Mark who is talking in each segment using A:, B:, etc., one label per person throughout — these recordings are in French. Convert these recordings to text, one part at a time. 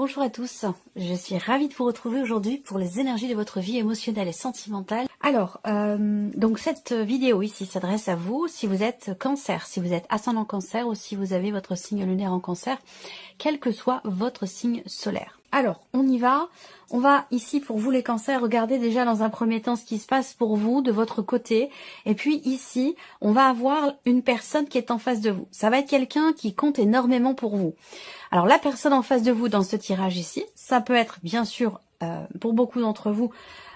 A: Bonjour à tous, je suis ravie de vous retrouver aujourd'hui pour les énergies de votre vie émotionnelle et sentimentale. Alors, donc cette vidéo ici s'adresse à vous si vous êtes cancer, si vous êtes ascendant cancer ou si vous avez votre signe lunaire en cancer, quel que soit votre signe solaire. Alors, on y va. On va ici pour vous les cancers, regarder déjà dans un premier temps ce qui se passe pour vous de votre côté. Et puis ici, on va avoir une personne qui est en face de vous. Ça va être quelqu'un qui compte énormément pour vous. Alors la personne en face de vous dans ce tirage ici, ça peut être bien sûr pour beaucoup d'entre vous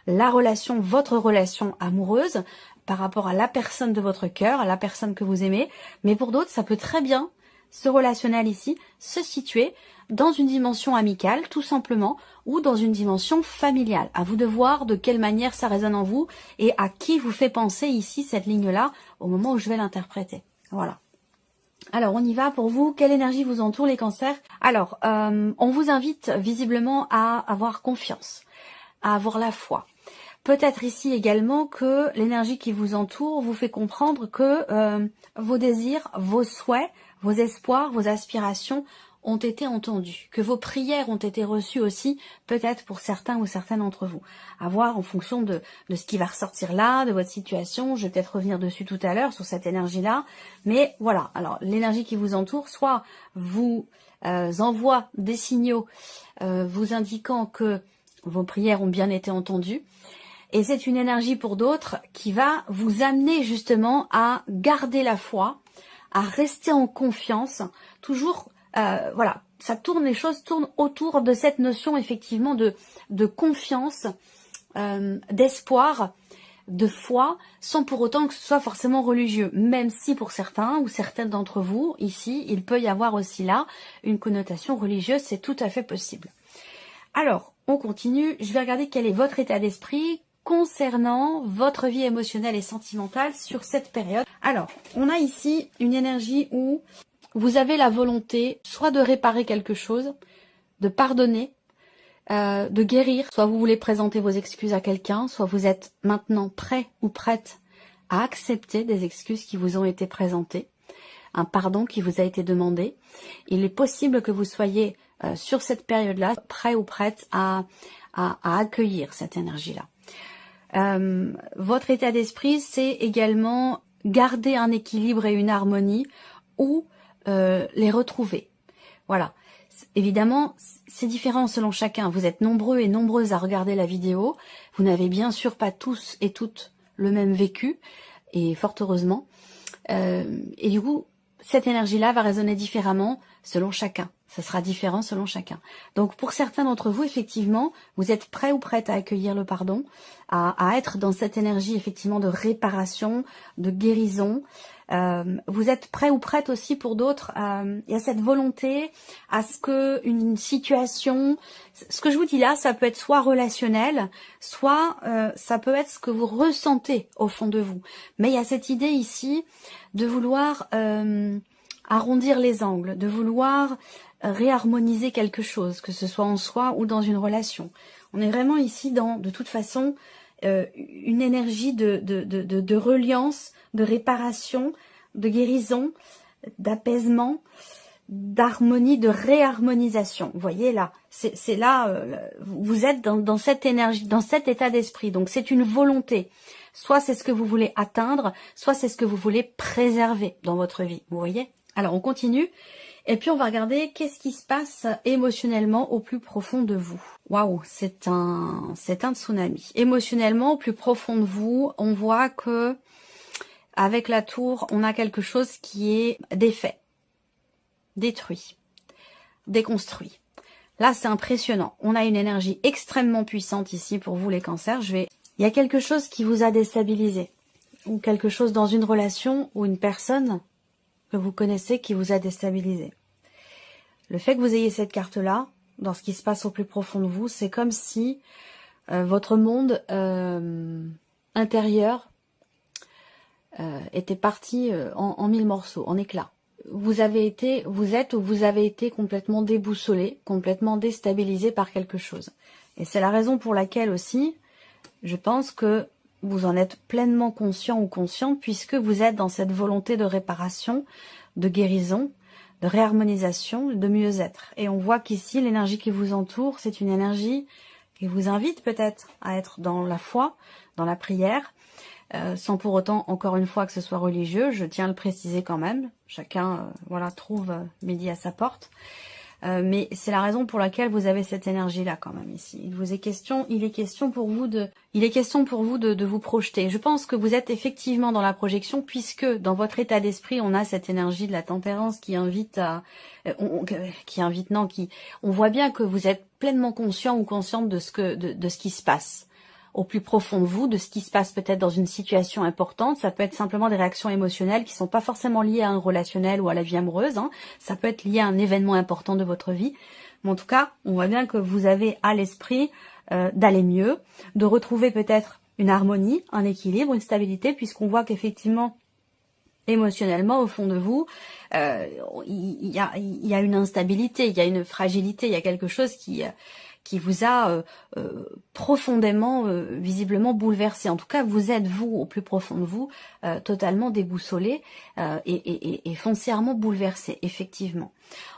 A: la relation, votre relation amoureuse par rapport à la personne de votre cœur, à la personne que vous aimez. Mais pour d'autres, ça peut très bien, ce relationnel ici, se situer dans une dimension amicale, tout simplement, ou dans une dimension familiale. À vous de voir de quelle manière ça résonne en vous et à qui vous fait penser ici cette ligne-là au moment où je vais l'interpréter. Voilà. Alors, on y va pour vous. Quelle énergie vous entoure les cancers? Alors, on vous invite visiblement à avoir confiance, à avoir la foi. Peut-être ici également que l'énergie qui vous entoure vous fait comprendre que vos désirs, vos souhaits, vos espoirs, vos aspirations ont été entendus, que vos prières ont été reçues aussi, peut-être pour certains ou certaines d'entre vous. À voir en fonction de ce qui va ressortir là, de votre situation. Je vais peut-être revenir dessus tout à l'heure, sur cette énergie-là. Mais voilà, alors l'énergie qui vous entoure, soit vous envoie des signaux vous indiquant que vos prières ont bien été entendues, et c'est une énergie pour d'autres qui va vous amener justement à garder la foi, à rester en confiance, toujours, voilà, ça tourne, les choses tournent autour de cette notion effectivement de confiance, d'espoir, de foi, sans pour autant que ce soit forcément religieux, même si pour certains ou certaines d'entre vous, ici, il peut y avoir aussi là une connotation religieuse, c'est tout à fait possible. Alors, on continue, je vais regarder quel est votre état d'esprit concernant votre vie émotionnelle et sentimentale sur cette période. Alors, on a ici une énergie où vous avez la volonté soit de réparer quelque chose, de pardonner, de guérir, soit vous voulez présenter vos excuses à quelqu'un, soit vous êtes maintenant prêt ou prête à accepter des excuses qui vous ont été présentées, un pardon qui vous a été demandé. Il est possible que vous soyez sur cette période-là prêt ou prête à accueillir cette énergie-là. Votre état d'esprit, c'est également garder un équilibre et une harmonie ou les retrouver. Voilà. Évidemment, c'est différent selon chacun. Vous êtes nombreux et nombreuses à regarder la vidéo. Vous n'avez bien sûr pas tous et toutes le même vécu, et fort heureusement. Et du coup, cette énergie-là va résonner différemment selon chacun. Ça sera différent selon chacun. Donc pour certains d'entre vous, effectivement, vous êtes prêts ou prêtes à accueillir le pardon, à être dans cette énergie effectivement de réparation, de guérison. Vous êtes prêts ou prêtes aussi pour d'autres. Il y a cette volonté à ce que une situation, ce que je vous dis là, ça peut être soit relationnel, soit ça peut être ce que vous ressentez au fond de vous. Mais il y a cette idée ici de vouloir arrondir les angles, de vouloir réharmoniser quelque chose, que ce soit en soi ou dans une relation. On est vraiment ici dans, de toute façon, une énergie de reliance, de réparation, de guérison, d'apaisement, d'harmonie, de réharmonisation. Vous voyez là, c'est là, vous êtes dans cette énergie, dans cet état d'esprit. Donc c'est une volonté. Soit c'est ce que vous voulez atteindre, soit c'est ce que vous voulez préserver dans votre vie. Vous voyez? Alors on continue. Et puis on va regarder qu'est-ce qui se passe émotionnellement au plus profond de vous. Waouh, c'est un tsunami. Émotionnellement, au plus profond de vous, on voit que avec la tour, on a quelque chose qui est défait, détruit, déconstruit. Là, c'est impressionnant. On a une énergie extrêmement puissante ici pour vous les cancers. Il y a quelque chose qui vous a déstabilisé, ou quelque chose dans une relation ou une personne que vous connaissez qui vous a déstabilisé. Le fait que vous ayez cette carte-là, dans ce qui se passe au plus profond de vous, c'est comme si votre monde intérieur était parti en mille morceaux, en éclats. Vous êtes ou vous avez été complètement déboussolé, complètement déstabilisé par quelque chose. Et c'est la raison pour laquelle aussi, je pense que vous en êtes pleinement conscient ou consciente, puisque vous êtes dans cette volonté de réparation, de guérison, de réharmonisation, de mieux-être. Et on voit qu'ici, l'énergie qui vous entoure, c'est une énergie qui vous invite peut-être à être dans la foi, dans la prière, sans pour autant, encore une fois, que ce soit religieux. Je tiens à le préciser quand même. Chacun voilà, trouve midi à sa porte. Mais c'est la raison pour laquelle vous avez cette énergie-là quand même ici. Il est question pour vous de vous projeter. Je pense que vous êtes effectivement dans la projection, puisque dans votre état d'esprit, on a cette énergie de la tempérance qui invite à, on voit bien que vous êtes pleinement conscient ou consciente de ce qui se passe au plus profond de vous, de ce qui se passe peut-être dans une situation importante. Ça peut être simplement des réactions émotionnelles qui sont pas forcément liées à un relationnel ou à la vie amoureuse. Hein. Ça peut être lié à un événement important de votre vie. Mais en tout cas, on voit bien que vous avez à l'esprit d'aller mieux, de retrouver peut-être une harmonie, un équilibre, une stabilité, puisqu'on voit qu'effectivement, émotionnellement, au fond de vous, il y a une instabilité, il y a une fragilité, il y a quelque chose qui vous a profondément, visiblement bouleversé. En tout cas, vous êtes, vous, au plus profond de vous, totalement déboussolé et foncièrement bouleversé, effectivement.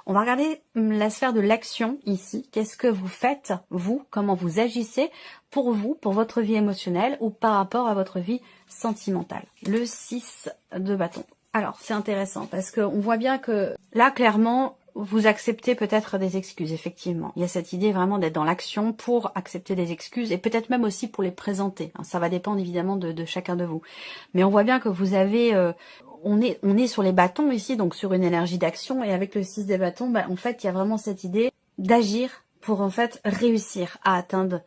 A: On va regarder la sphère de l'action ici. Qu'est-ce que vous faites, vous? Comment vous agissez pour vous, pour votre vie émotionnelle ou par rapport à votre vie sentimentale? Le 6 de bâton. Alors, c'est intéressant parce qu'on voit bien que là, clairement, vous acceptez peut-être des excuses, effectivement. Il y a cette idée vraiment d'être dans l'action pour accepter des excuses et peut-être même aussi pour les présenter. Ça va dépendre évidemment de chacun de vous. Mais on voit bien que vous avez... on est sur les bâtons ici, donc sur une énergie d'action. Et avec le 6 des bâtons, en fait, il y a vraiment cette idée d'agir pour en fait réussir à atteindre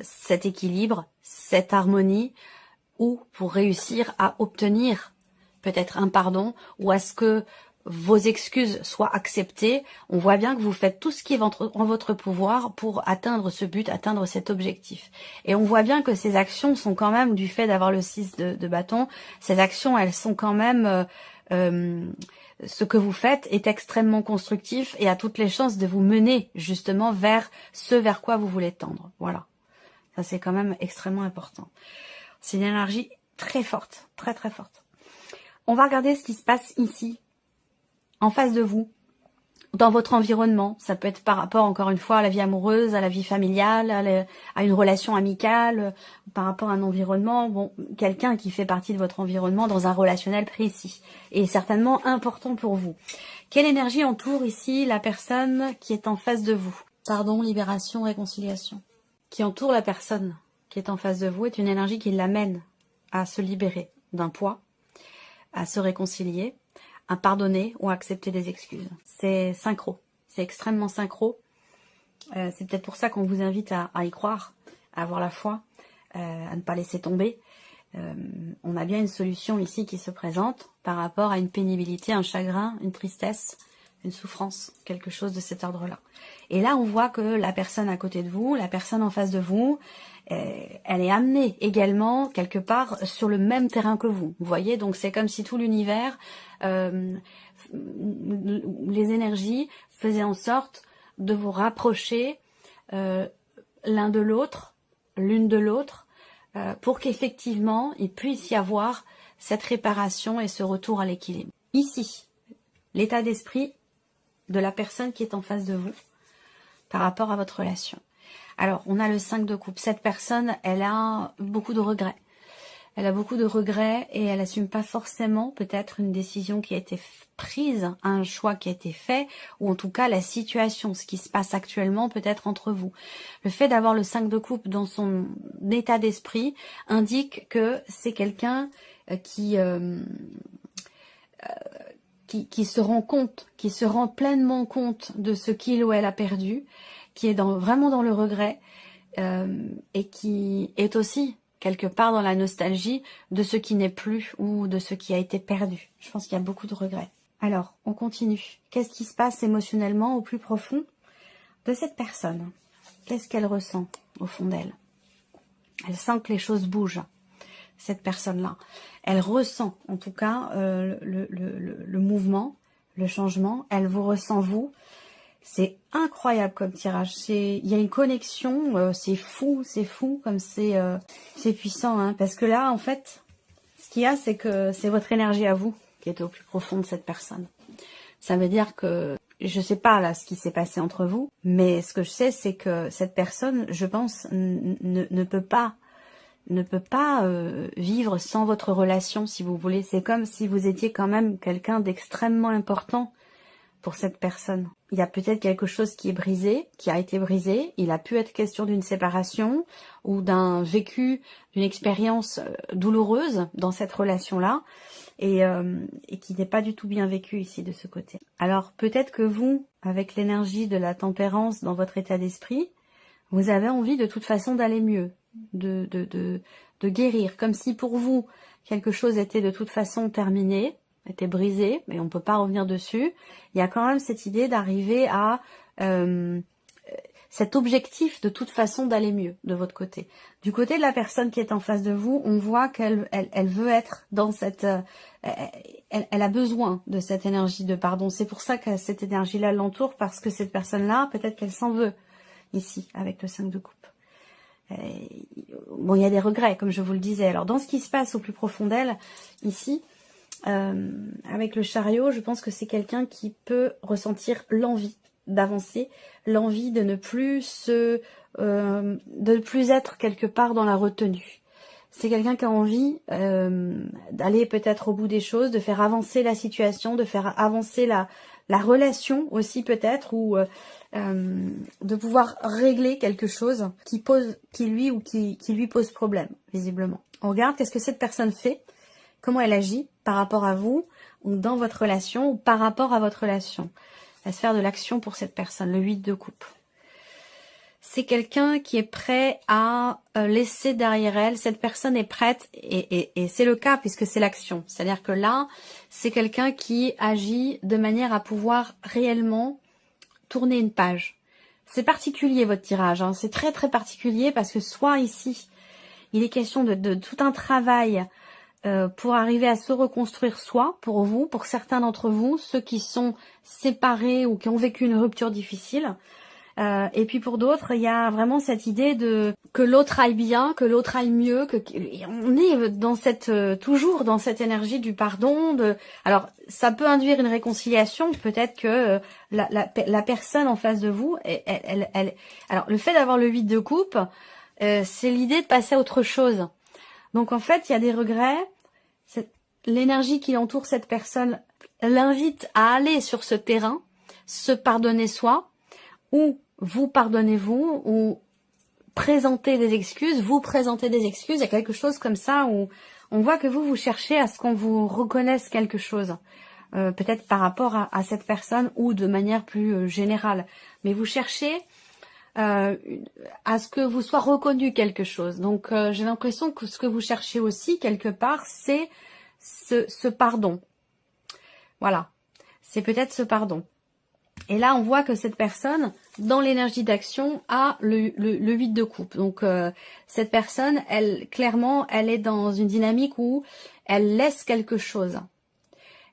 A: cet équilibre, cette harmonie, ou pour réussir à obtenir peut-être un pardon, ou à ce que vos excuses soient acceptées. On voit bien que vous faites tout ce qui est en votre pouvoir pour atteindre ce but, atteindre cet objectif. Et on voit bien que ces actions sont quand même, du fait d'avoir le 6 de bâton, ces actions, elles sont quand même... ce que vous faites est extrêmement constructif et a toutes les chances de vous mener justement vers ce vers quoi vous voulez tendre. Voilà. Ça, c'est quand même extrêmement important. C'est une énergie très forte, très très forte. On va regarder ce qui se passe ici, en face de vous, dans votre environnement. Ça peut être par rapport, encore une fois, à la vie amoureuse, à la vie familiale, à une relation amicale, par rapport à un environnement, bon, quelqu'un qui fait partie de votre environnement dans un relationnel précis, et certainement important pour vous. Quelle énergie entoure ici la personne qui est en face de vous? Pardon, libération, réconciliation. Qui entoure la personne qui est en face de vous est une énergie qui l'amène à se libérer d'un poids, à se réconcilier, à pardonner ou à accepter des excuses. C'est synchro, c'est extrêmement synchro. C'est peut-être pour ça qu'on vous invite à y croire, à avoir la foi, à ne pas laisser tomber. On a bien une solution ici qui se présente par rapport à une pénibilité, un chagrin, une tristesse, une souffrance, quelque chose de cet ordre-là. Et là, on voit que la personne à côté de vous, la personne en face de vous, elle est amenée également quelque part sur le même terrain que vous. Vous voyez, donc c'est comme si tout l'univers, les énergies faisaient en sorte de vous rapprocher l'un de l'autre, l'une de l'autre, pour qu'effectivement il puisse y avoir cette réparation et ce retour à l'équilibre. Ici, l'état d'esprit de la personne qui est en face de vous par rapport à votre relation. Alors, on a le 5 de coupe. Cette personne, elle a beaucoup de regrets. Elle a beaucoup de regrets et elle n'assume pas forcément peut-être une décision qui a été prise, un choix qui a été fait, ou en tout cas la situation, ce qui se passe actuellement peut-être entre vous. Le fait d'avoir le 5 de coupe dans son état d'esprit indique que c'est quelqu'un qui se rend compte, qui se rend pleinement compte de ce qu'il ou elle a perdu, qui est vraiment dans le regret et qui est aussi quelque part dans la nostalgie de ce qui n'est plus ou de ce qui a été perdu. Je pense qu'il y a beaucoup de regrets. Alors, on continue. Qu'est-ce qui se passe émotionnellement au plus profond de cette personne? Qu'est-ce qu'elle ressent au fond d'elle? Elle sent que les choses bougent, cette personne-là. Elle ressent en tout cas le mouvement, le changement. Elle vous ressent vous. C'est incroyable comme tirage. Il y a une connexion, c'est fou comme c'est puissant. Hein, parce que là, en fait, ce qu'il y a, c'est que c'est votre énergie à vous qui est au plus profond de cette personne. Ça veut dire que je sais pas là ce qui s'est passé entre vous, mais ce que je sais, c'est que cette personne, je pense, ne peut pas vivre sans votre relation, si vous voulez. C'est comme si vous étiez quand même quelqu'un d'extrêmement important pour cette personne. Il y a peut-être quelque chose qui est brisé, qui a été brisé. Il a pu être question d'une séparation ou d'un vécu, d'une expérience douloureuse dans cette relation-là et qui n'est pas du tout bien vécu ici de ce côté. Alors peut-être que vous, avec l'énergie de la tempérance dans votre état d'esprit, vous avez envie de toute façon d'aller mieux, de guérir, comme si pour vous quelque chose était de toute façon terminé, était brisé, mais on ne peut pas revenir dessus. Il y a quand même cette idée d'arriver à cet objectif de toute façon d'aller mieux de votre côté. Du côté de la personne qui est en face de vous, on voit qu'elle veut être dans cette... elle a besoin de cette énergie de pardon. C'est pour ça que cette énergie-là l'entoure, parce que cette personne-là, peut-être qu'elle s'en veut ici, avec le 5 de coupe. Bon, il y a des regrets, comme je vous le disais. Alors, dans ce qui se passe au plus profond d'elle, ici, avec le chariot, je pense que c'est quelqu'un qui peut ressentir l'envie d'avancer, l'envie de ne plus être quelque part dans la retenue. C'est quelqu'un qui a envie d'aller peut-être au bout des choses, de faire avancer la situation, de faire avancer la relation aussi peut-être, ou de pouvoir régler quelque chose qui lui pose problème, visiblement. On regarde qu'est-ce que cette personne fait, comment elle agit par rapport à vous, ou dans votre relation, ou par rapport à votre relation. La sphère de l'action pour cette personne, le 8 de coupe. C'est quelqu'un qui est prêt à laisser derrière elle. Cette personne est prête, et c'est le cas puisque c'est l'action. C'est-à-dire que là, c'est quelqu'un qui agit de manière à pouvoir réellement tourner une page. C'est particulier votre tirage, hein. C'est très très particulier parce que soit ici, il est question de tout un travail pour arriver à se reconstruire soi, pour vous, pour certains d'entre vous, ceux qui sont séparés ou qui ont vécu une rupture difficile. Et puis pour d'autres, il y a vraiment cette idée de que l'autre aille bien, que l'autre aille mieux, on est dans toujours dans cette énergie du pardon. Alors ça peut induire une réconciliation, peut-être que la personne en face de vous, alors le fait d'avoir le 8 de coupe, c'est l'idée de passer à autre chose. Donc en fait, il y a des regrets. L'énergie qui entoure cette personne l'invite à aller sur ce terrain, se pardonner soi, ou vous pardonnez-vous, ou présenter des excuses, vous présentez des excuses. Il y a quelque chose comme ça où on voit que vous cherchez à ce qu'on vous reconnaisse quelque chose. Peut-être par rapport à cette personne ou de manière plus générale. Mais vous cherchez à ce que vous soit reconnu quelque chose. Donc j'ai l'impression que ce que vous cherchez aussi quelque part, c'est ce pardon. Voilà, c'est peut-être ce pardon. Et là, on voit que cette personne, dans l'énergie d'action, a le 8 de coupe. Donc cette personne, clairement, elle est dans une dynamique où elle laisse quelque chose.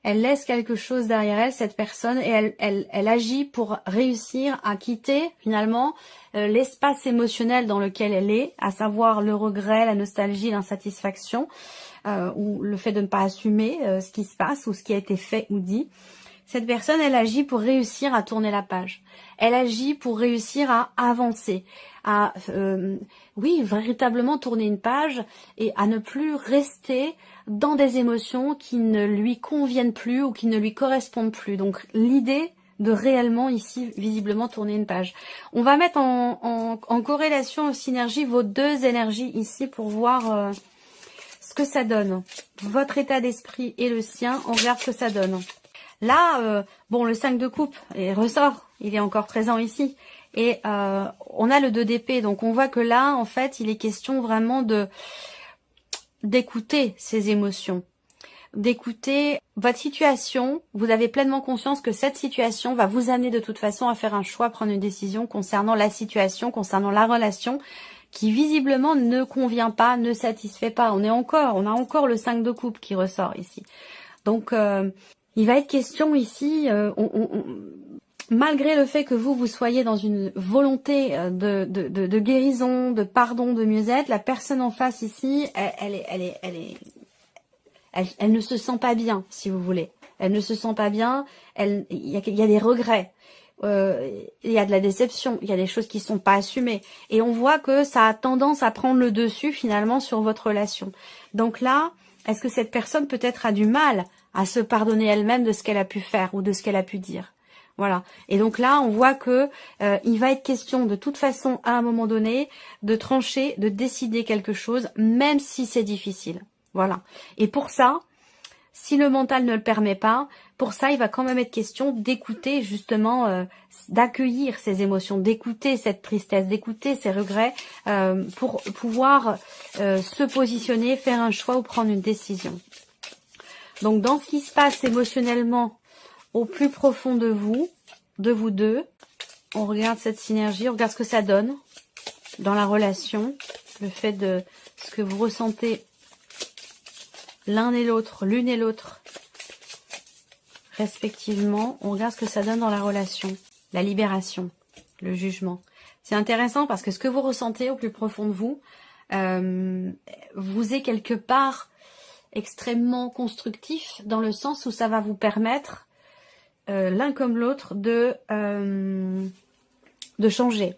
A: Elle laisse quelque chose derrière elle, cette personne, et elle agit pour réussir à quitter finalement l'espace émotionnel dans lequel elle est, à savoir le regret, la nostalgie, l'insatisfaction, ou le fait de ne pas assumer ce qui se passe ou ce qui a été fait ou dit. Cette personne, elle agit pour réussir à tourner la page. Elle agit pour réussir à avancer, à, oui, véritablement tourner une page et à ne plus rester dans des émotions qui ne lui conviennent plus ou qui ne lui correspondent plus. Donc, l'idée de réellement, ici, visiblement, tourner une page. On va mettre en corrélation, en synergie, vos deux énergies ici pour voir ce que ça donne. Votre état d'esprit et le sien, on regarde ce que ça donne. Là, bon, le 5 de coupe ressort, il est encore présent ici. Et on a le 2 d'épée, donc on voit que là, en fait, il est question vraiment d'écouter ses émotions, d'écouter votre situation. Vous avez pleinement conscience que cette situation va vous amener de toute façon à faire un choix, prendre une décision concernant la situation, concernant la relation, qui visiblement ne convient pas, ne satisfait pas. On a encore le 5 de coupe qui ressort ici. Donc il va être question ici, malgré le fait que vous soyez dans une volonté de guérison, de pardon, de mieux-être, la personne en face ici, elle ne se sent pas bien, si vous voulez. elle ne se sent pas bien, il y a des regrets, il y a de la déception, il y a des choses qui sont pas assumées. Et on voit que ça a tendance à prendre le dessus finalement sur votre relation. Donc là, est-ce que cette personne peut-être a du mal à se pardonner elle-même de ce qu'elle a pu faire ou de ce qu'elle a pu dire? Voilà. Et donc là, on voit que il va être question de toute façon, à un moment donné, de trancher, de décider quelque chose, même si c'est difficile. Voilà. Et pour ça, si le mental ne le permet pas, pour ça, il va quand même être question d'écouter justement, d'accueillir ces émotions, d'écouter cette tristesse, d'écouter ces regrets, pour pouvoir se positionner, faire un choix ou prendre une décision. Donc, dans ce qui se passe émotionnellement au plus profond de vous deux, on regarde cette synergie, on regarde ce que ça donne dans la relation, le fait de ce que vous ressentez l'un et l'autre, l'une et l'autre, respectivement. On regarde ce que ça donne dans la relation, la libération, le jugement. C'est intéressant parce que ce que vous ressentez au plus profond de vous, vous est quelque part extrêmement constructif dans le sens où ça va vous permettre l'un comme l'autre de changer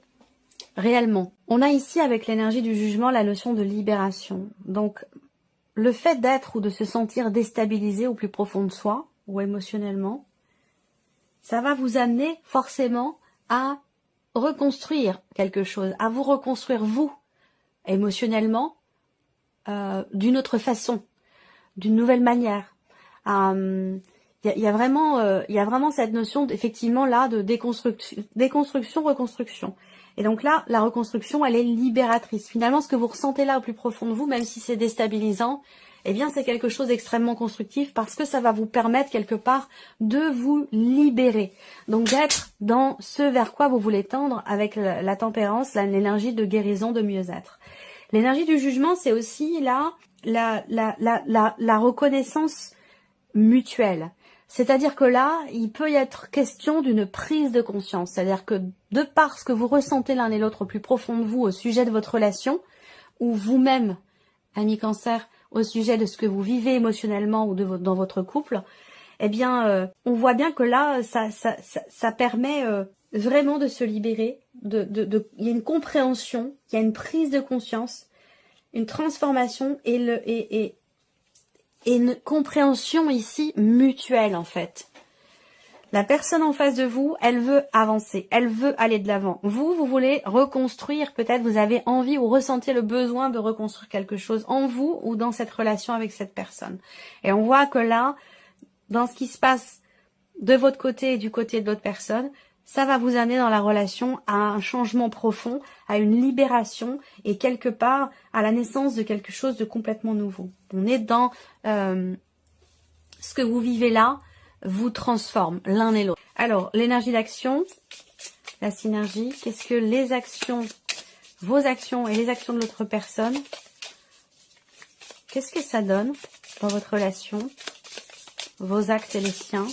A: réellement. On a ici avec l'énergie du jugement la notion de libération. Donc le fait d'être ou de se sentir déstabilisé au plus profond de soi ou émotionnellement, ça va vous amener forcément à reconstruire quelque chose, à vous reconstruire vous émotionnellement d'une autre façon, d'une nouvelle manière. Il y a vraiment cette notion effectivement là de déconstruction, reconstruction. Et donc là, la reconstruction, elle est libératrice. Finalement, ce que vous ressentez là au plus profond de vous, même si c'est déstabilisant, eh bien, c'est quelque chose d'extrêmement constructif parce que ça va vous permettre quelque part de vous libérer. Donc d'être dans ce vers quoi vous voulez tendre avec la tempérance, l'énergie de guérison, de mieux-être. L'énergie du jugement, c'est aussi là la reconnaissance mutuelle. C'est-à-dire que là, il peut y être question d'une prise de conscience. C'est-à-dire que de par ce que vous ressentez l'un et l'autre au plus profond de vous au sujet de votre relation, ou vous-même, ami Cancer, au sujet de ce que vous vivez émotionnellement ou dans votre couple, eh bien, on voit bien que là, ça permet vraiment de se libérer. Il y a une compréhension, il y a une prise de conscience, une transformation et une compréhension ici mutuelle en fait. La personne en face de vous, elle veut avancer, elle veut aller de l'avant. Vous voulez reconstruire, peut-être vous avez envie ou ressentez le besoin de reconstruire quelque chose en vous ou dans cette relation avec cette personne. Et on voit que là, dans ce qui se passe de votre côté et du côté de l'autre personne, ça va vous amener dans la relation à un changement profond, à une libération et quelque part à la naissance de quelque chose de complètement nouveau. On est dans ce que vous vivez là vous transforme l'un et l'autre. Alors, l'énergie d'action, la synergie, qu'est-ce que les actions, vos actions et les actions de l'autre personne, qu'est-ce que ça donne dans votre relation, vos actes et les siens?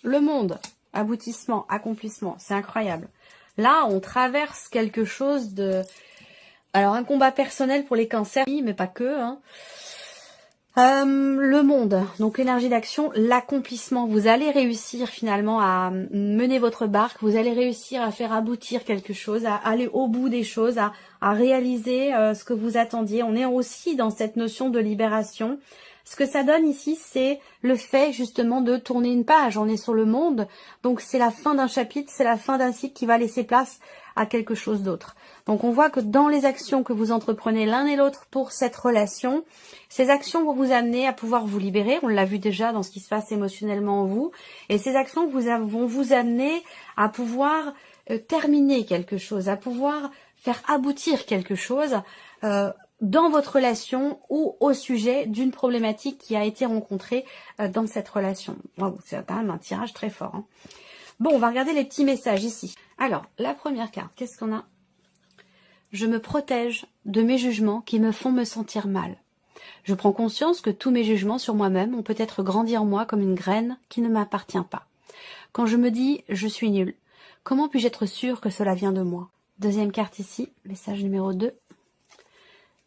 A: Le monde, aboutissement, accomplissement, c'est incroyable. Là, on traverse quelque chose de... Alors, un combat personnel pour les cancers, mais pas que. Hein. Le monde, donc l'énergie d'action, l'accomplissement. Vous allez réussir finalement à mener votre barque, vous allez réussir à faire aboutir quelque chose, à aller au bout des choses, à réaliser ce que vous attendiez. On est aussi dans cette notion de libération. Ce que ça donne ici, c'est le fait justement de tourner une page. On est sur le monde, donc c'est la fin d'un chapitre, c'est la fin d'un cycle qui va laisser place à quelque chose d'autre. Donc on voit que dans les actions que vous entreprenez l'un et l'autre pour cette relation, ces actions vont vous amener à pouvoir vous libérer. On l'a vu déjà dans ce qui se passe émotionnellement en vous. Et ces actions vont vous amener à pouvoir terminer quelque chose, à pouvoir faire aboutir quelque chose dans votre relation ou au sujet d'une problématique qui a été rencontrée dans cette relation. Wow, c'est quand même un tirage très fort. Hein. Bon, on va regarder les petits messages ici. Alors, la première carte, qu'est-ce qu'on a? Je me protège de mes jugements qui me font me sentir mal. Je prends conscience que tous mes jugements sur moi-même ont peut-être grandi en moi comme une graine qui ne m'appartient pas. Quand je me dis « je suis nulle », comment puis-je être sûre que cela vient de moi? Deuxième carte ici, message numéro 2.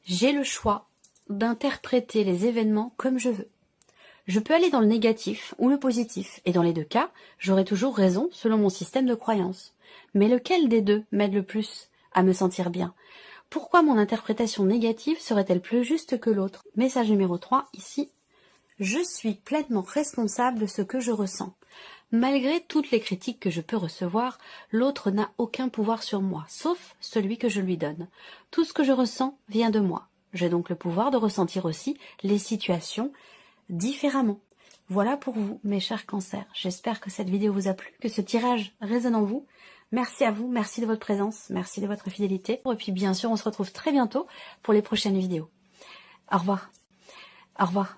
A: J'ai le choix d'interpréter les événements comme je veux. Je peux aller dans le négatif ou le positif, et dans les deux cas, j'aurai toujours raison selon mon système de croyance. Mais lequel des deux m'aide le plus à me sentir bien? Pourquoi mon interprétation négative serait-elle plus juste que l'autre? Message numéro 3, ici. Je suis pleinement responsable de ce que je ressens. Malgré toutes les critiques que je peux recevoir, l'autre n'a aucun pouvoir sur moi, sauf celui que je lui donne. Tout ce que je ressens vient de moi. J'ai donc le pouvoir de ressentir aussi les situations différemment. Voilà pour vous, mes chers cancers. J'espère que cette vidéo vous a plu, que ce tirage résonne en vous. Merci à vous, merci de votre présence, merci de votre fidélité. Et puis bien sûr, on se retrouve très bientôt pour les prochaines vidéos. Au revoir. Au revoir.